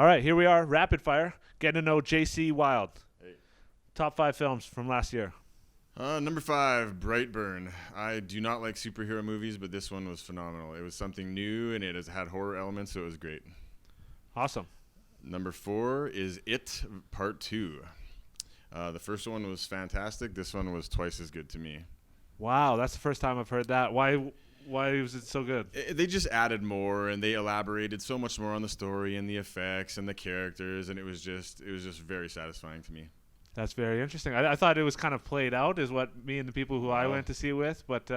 All right, here we are, rapid fire, getting to know JC Wylde. Hey. Top 5 films from last year. Number 5, Brightburn. I do not like superhero movies, but this one was phenomenal. It was something new, and it had horror elements, so it was great. Awesome. Number 4 is It Part 2. The first one was fantastic. This one was twice as good to me. Wow, that's the first time I've heard that. Why was it so good? They just added more, and they elaborated so much more on the story and the effects and the characters, and it was just very satisfying to me. That's very interesting. I thought it was kind of played out, is what me and the people who I went to see with. But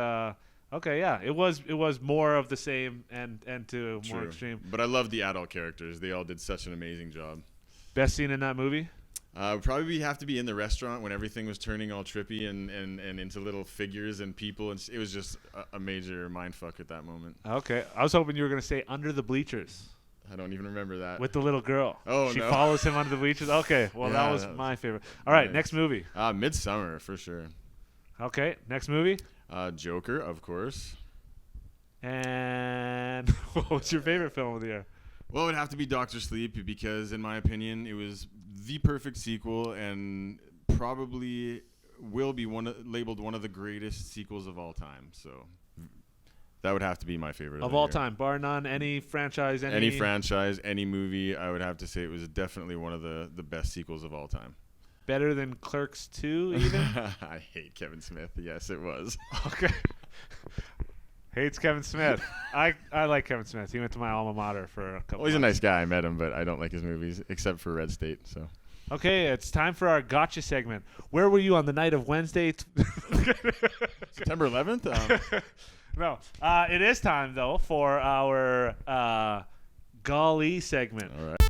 okay, yeah, it was more of the same and to True. more extreme. But I love the adult characters. They all did such an amazing job. Best scene in that movie? Probably have to be in the restaurant when everything was turning all trippy and into little figures and people. And it was just a major mind fuck at that moment. Okay, I was hoping you were going to say Under the Bleachers. I don't even remember that. With the little girl. Oh, she no. follows him under the bleachers. Okay, well, Yeah, that was my favorite. All right, nice. next movie. Midsummer, for sure. Okay, next movie. Joker, of course. And what's your favorite film of the year? Well, it would have to be Dr. Sleep because, in my opinion, it was the perfect sequel and probably will be labeled one of the greatest sequels of all time. So that would have to be my favorite Of all time, bar none, any franchise, any franchise, any movie. I would have to say it was definitely one of the best sequels of all time. Better than Clerks 2, even? I hate Kevin Smith. Yes, it was. Okay. Hates Kevin Smith. I like Kevin Smith. He went to my alma mater for a couple Well, he's a months. nice guy. I met him, but I don't like his movies except for Red State. So. Okay, it's time for our gotcha segment. Where were you on the night of Wednesday? September 11th? No. It is time, though, for our golly segment. All right.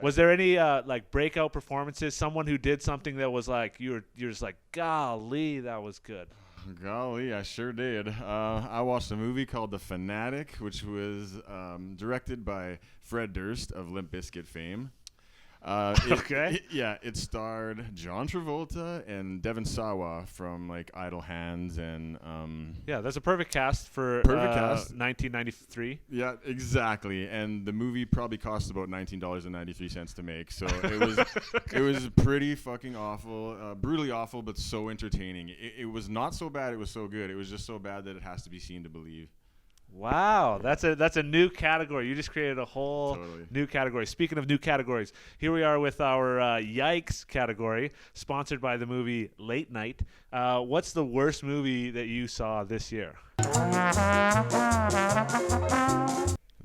Was there any like breakout performances? Someone who did something that was like you're just like, golly, that was good. Golly, I sure did. I watched a movie called The Fanatic, which was directed by Fred Durst of Limp Bizkit fame. Okay. It starred John Travolta and Devon Sawa from like Idle Hands and Yeah, that's a perfect cast for Perfect cast. 1993. yeah, exactly. And the movie probably cost about $19.93 to make, so it was pretty fucking awful, brutally awful, but so entertaining. It was not so bad; it was so good. It was just so bad that it has to be seen to believe. Wow, that's a new category. You just created a whole Totally. new category. Speaking of new categories, here we are with our Yikes category, sponsored by the movie Late Night. What's the worst movie that you saw this year?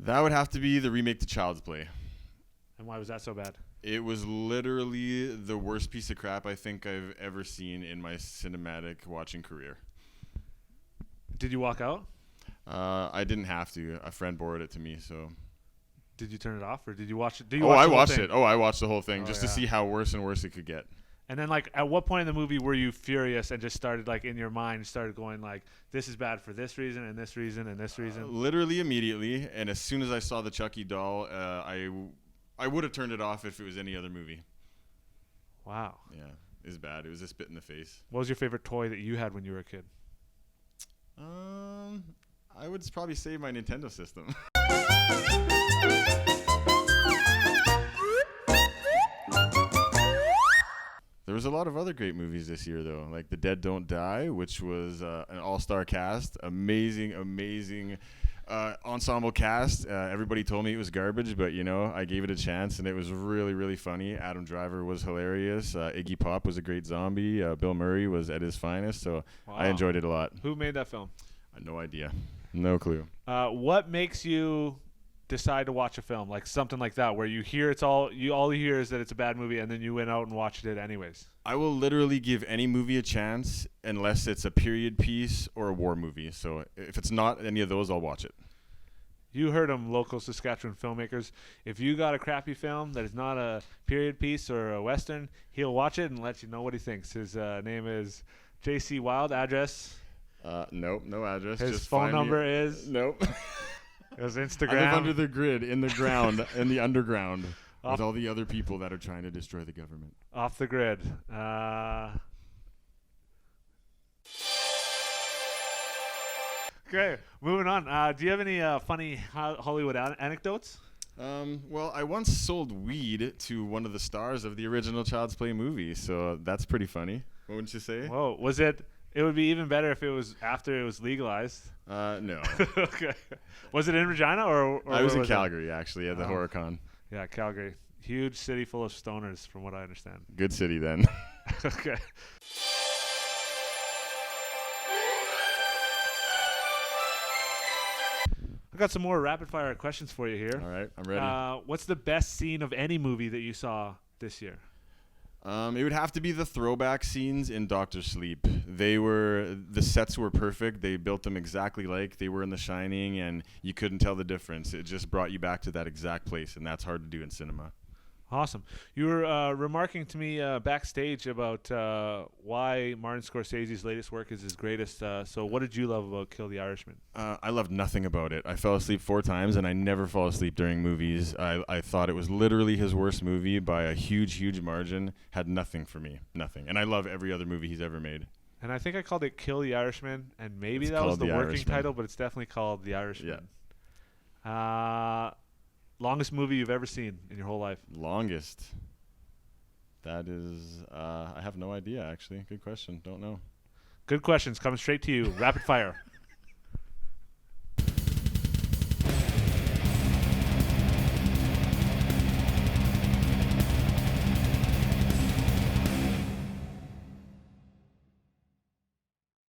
That would have to be the remake to Child's Play. And why was that so bad? It was literally the worst piece of crap I think I've ever seen in my cinematic watching career. Did you walk out? I didn't have to. A friend borrowed it to me, so. Did you turn it off, or did you watch it? I watched it. I watched the whole thing Oh, just yeah. to see how worse and worse it could get. And then, like, at what point in the movie were you furious and just started, like, in your mind, started going, like, this is bad for this reason and this reason and this reason? Literally immediately, and as soon as I saw the Chucky doll, I would have turned it off if it was any other movie. Wow. Yeah, it was bad. It was a spit in the face. What was your favorite toy that you had when you were a kid? I would probably say my Nintendo system. There was a lot of other great movies this year, though, like The Dead Don't Die, which was an all-star cast, amazing ensemble cast. Everybody told me it was garbage, but, I gave it a chance, and it was really, really funny. Adam Driver was hilarious. Iggy Pop was a great zombie. Bill Murray was at his finest, so Wow. I enjoyed it a lot. Who made that film? I had no idea. No clue. What makes you decide to watch a film, like something like that, where you hear all you hear is that it's a bad movie, and then you went out and watched it anyways? I will literally give any movie a chance unless it's a period piece or a war movie. So if it's not any of those, I'll watch it. You heard him, local Saskatchewan filmmakers. If you got a crappy film that is not a period piece or a Western, he'll watch it and let you know what he thinks. His name is JC Wylde. Address? Nope, no address. His Just phone find me- number is? Nope. His I Instagram? live under the grid, in the ground, in the underground, Off- with all the other people that are trying to destroy the government. Off the grid. Okay, moving on. Do you have any funny Hollywood anecdotes? Well, I once sold weed to one of the stars of the original Child's Play movie, so that's pretty funny. What wouldn't you say? Whoa, was it? It would be even better if it was after it was legalized. No. Okay. Was it in Regina or I was where in Calgary, actually, at the Oh. HorrorCon. Yeah, Calgary. Huge city full of stoners, from what I understand. Good city then. Okay. I got some more rapid fire questions for you here. All right, I'm ready. What's the best scene of any movie that you saw this year? It would have to be the throwback scenes in Doctor Sleep. The sets were perfect. They built them exactly like they were in The Shining, and you couldn't tell the difference. It just brought you back to that exact place, and that's hard to do in cinema. Awesome. You were remarking to me backstage about why Martin Scorsese's latest work is his greatest. So what did you love about Kill the Irishman? I loved nothing about it. I fell asleep 4 times, and I never fall asleep during movies. I thought it was literally his worst movie by a huge, huge margin. Had nothing for me. Nothing. And I love every other movie he's ever made. And I think I called it Kill the Irishman, and maybe It's that was called the The working Irishman. title, but it's definitely called The Irishman. Longest movie you've ever seen in your whole life? Longest. That is, I have no idea, actually. Good question. Don't know. Good questions coming straight to you. Rapid fire.